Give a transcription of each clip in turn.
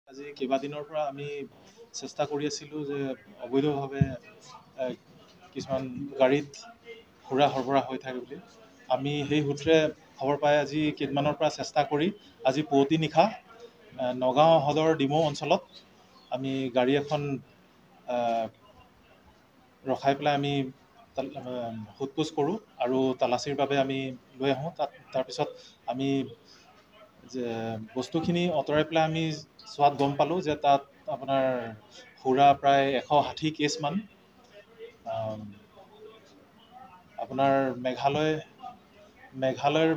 আজি কেইবাদিনৰ পৰা আমি চেষ্টা কৰি আছিলোঁ যে অবৈধভাৱে কিছুমান গাড়ীত সুৰা সৰবৰাহ হৈ থাকে বুলি। আমি সেই সূত্ৰে খবৰ পাই আজি কেইদিনমানৰ পৰা চেষ্টা কৰি আজি পুৱতি নিশা নগাঁও সদৰ ডিমৌ অঞ্চলত আমি গাড়ী এখন ৰখাই পেলাই আমি সোধ-পোছ কৰোঁ আৰু তালাচীৰ বাবে আমি লৈ আহোঁ। তাৰপিছত আমি যে বস্তুখিনি আঁতৰাই পেলাই আমি চোৱাত গম পালোঁ যে তাত আপোনাৰ সুৰা প্ৰায় 160 কেছমান আপোনাৰ মেঘালয়ৰ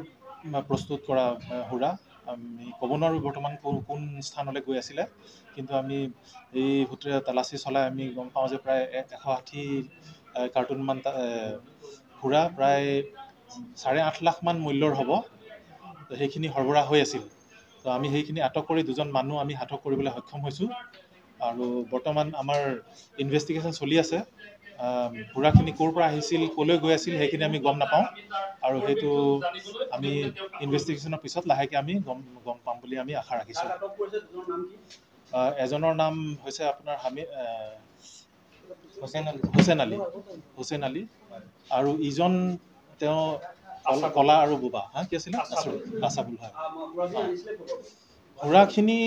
প্ৰস্তুত কৰা সুৰা। আমি ক'ব নোৱাৰোঁ বৰ্তমান কোন স্থানলৈ গৈ আছিলে, কিন্তু আমি এই সূত্ৰে তালাচী চলাই আমি গম পাওঁ যে প্ৰায় 160 কাৰ্টুনমান সুৰা প্ৰায় 8.5 লাখমান মূল্যৰ হ'ব। তো সেইখিনি সৰবৰাহ হৈ আছিল। তো আমি সেইখিনি আটক কৰি দুজন মানুহ আমি আটক কৰিবলৈ সক্ষম হৈছোঁ আৰু বৰ্তমান আমাৰ ইনভেষ্টিগেশ্যন চলি আছে। সুৰাখিনি ক'ৰ পৰা আহিছিল, ক'লৈ গৈ আছিল সেইখিনি আমি গম নাপাওঁ আৰু সেইটো আমি ইনভেষ্টিগেশ্যনৰ পিছত লাহেকৈ আমি গম পাম বুলি আমি আশা ৰাখিছোঁ। এজনৰ নাম হৈছে আপোনাৰ হুছেইন আলী আৰু ইজন তেওঁ কলা আৰু বোবা কি আছিলে আছাবুল হয়। সুৰাখিনি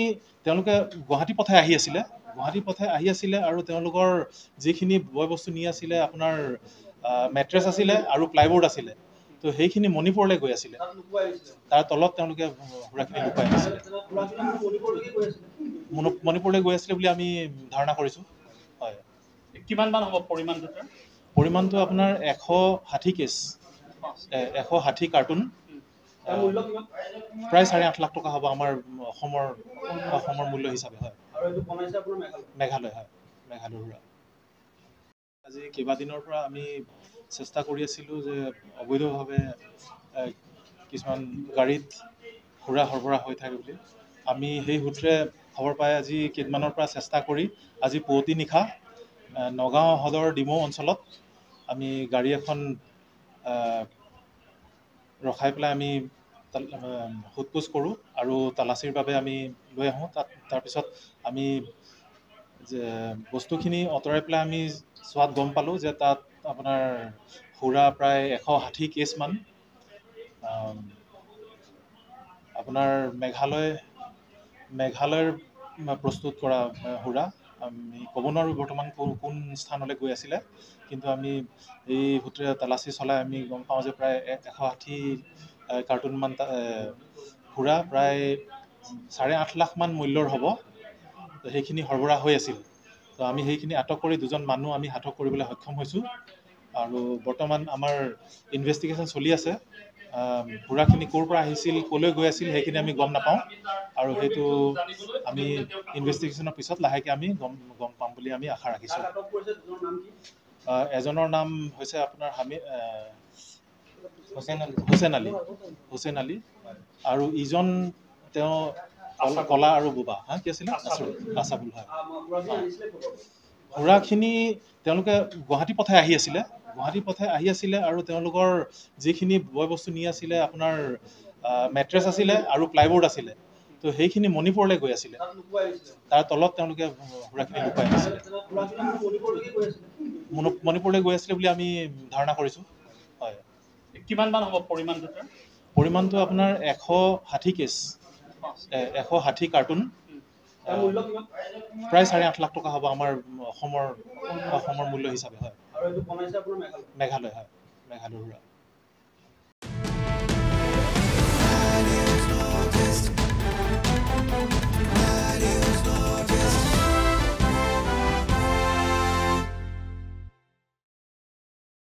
তেওঁলোকে গুৱাহাটী পথে আহি আছিলে আৰু তেওঁলোকৰ যিখিনি বয় বস্তু নি আছিলে আপোনাৰ মেট্ৰেছ আছিলে আৰু প্লাইবৰ্ড আছিলে। তো সেইখিনি মণিপুৰলৈ গৈ আছিলে। তাৰ তলত তেওঁলোকে সুৰাখিনি লুকুৱাই আনিছিলে। মণিপুৰলৈ গৈ আছিলে বুলি আমি ধাৰণা কৰিছোঁ। হয়, কিমান মান হ'ব পৰিমাণটো আপোনাৰ 160 কেছ, 160 কাৰ্টুন, প্ৰায় 8.5 লাখ টকা হ'ব আমাৰ অসমৰ মূল্য হিচাপে। হয়, মেঘালয় হয়, মেঘালয়ৰ সুৰা। আজি কেইবাদিনৰ পৰা আমি চেষ্টা কৰি আছিলোঁ যে অবৈধভাৱে কিছুমান গাড়ীত সুৰা সৰবৰাহ হৈ থাকে বুলি। আমি সেই সূত্ৰে খবৰ পাই আজি কেইদিনমানৰ পৰা চেষ্টা কৰি আজি পুৱতি নিশা নগাঁও সদৰ ডিমৌ অঞ্চলত আমি গাড়ী এখন ৰখাই পেলাই আমি সোধ-পোছ কৰোঁ আৰু তালাচীৰ বাবে আমি লৈ আহোঁ। তাৰপিছত আমি যে বস্তুখিনি আঁতৰাই পেলাই আমি চোৱাত গম পালোঁ যে তাত আপোনাৰ সুৰা প্ৰায় 160 কেছমান আপোনাৰ মেঘালয়ৰ প্ৰস্তুত কৰা সুৰা। আমি ক'ব নোৱাৰোঁ বৰ্তমান কোন স্থানলৈ গৈ আছিলে, কিন্তু আমি এই সূত্ৰে তালাচী চলাই আমি গম পাওঁ যে প্ৰায় 160 কাৰ্টুনমান সুৰা প্ৰায় 8.5 লাখমান মূল্যৰ হ'ব। তো সেইখিনি সৰবৰাহ হৈ আছিল। তো আমি সেইখিনি আটক কৰি দুজন মানুহ আমি আটক কৰিবলৈ সক্ষম হৈছোঁ আৰু বৰ্তমান আমাৰ ইনভেষ্টিগেশ্যন চলি আছে। সুৰাখিনি ক'ৰ পৰা আহিছিল, ক'লৈ গৈ আছিল সেইখিনি আমি গম নাপাওঁ আৰু সেইটো আমি ইনভেষ্টিগেশ্যনৰ পিছত লাহেকৈ আমি গম পাম বুলি আমি আশা ৰাখিছোঁ। এজনৰ নাম হৈছে আপোনাৰ হুছেইন আলী আৰু ইজন তেওঁ কলা আৰু বোবা কি আছিলে আছাবুল হয়। সুৰাখিনি তেওঁলোকে গুৱাহাটী পথে আহি আছিলে আৰু তেওঁলোকৰ যিখিনি বয় বস্তু নি আছিলে আপোনাৰ মেট্ৰেছ আছিলে আৰু প্লাইবৰ্ড আছিলে। তো সেইখিনি মণিপুৰলৈ গৈ আছিলে। তাৰ তলত তেওঁলোকে সুৰাখিনি লুকুৱাই আনিছিলে। মণিপুৰলৈ গৈ আছিলে বুলি আমি ধাৰণা কৰিছোঁ। হয়, কিমান মান হ'ব পৰিমাণটো আপোনাৰ 160 কেছ, 160 কাৰ্টুন, প্ৰায় 8.5 লাখ টকা হ'ব আমাৰ অসমৰ মূল্য হিচাপে। হয়, মেঘালয় হয়, মেঘালয়ৰ সুৰা।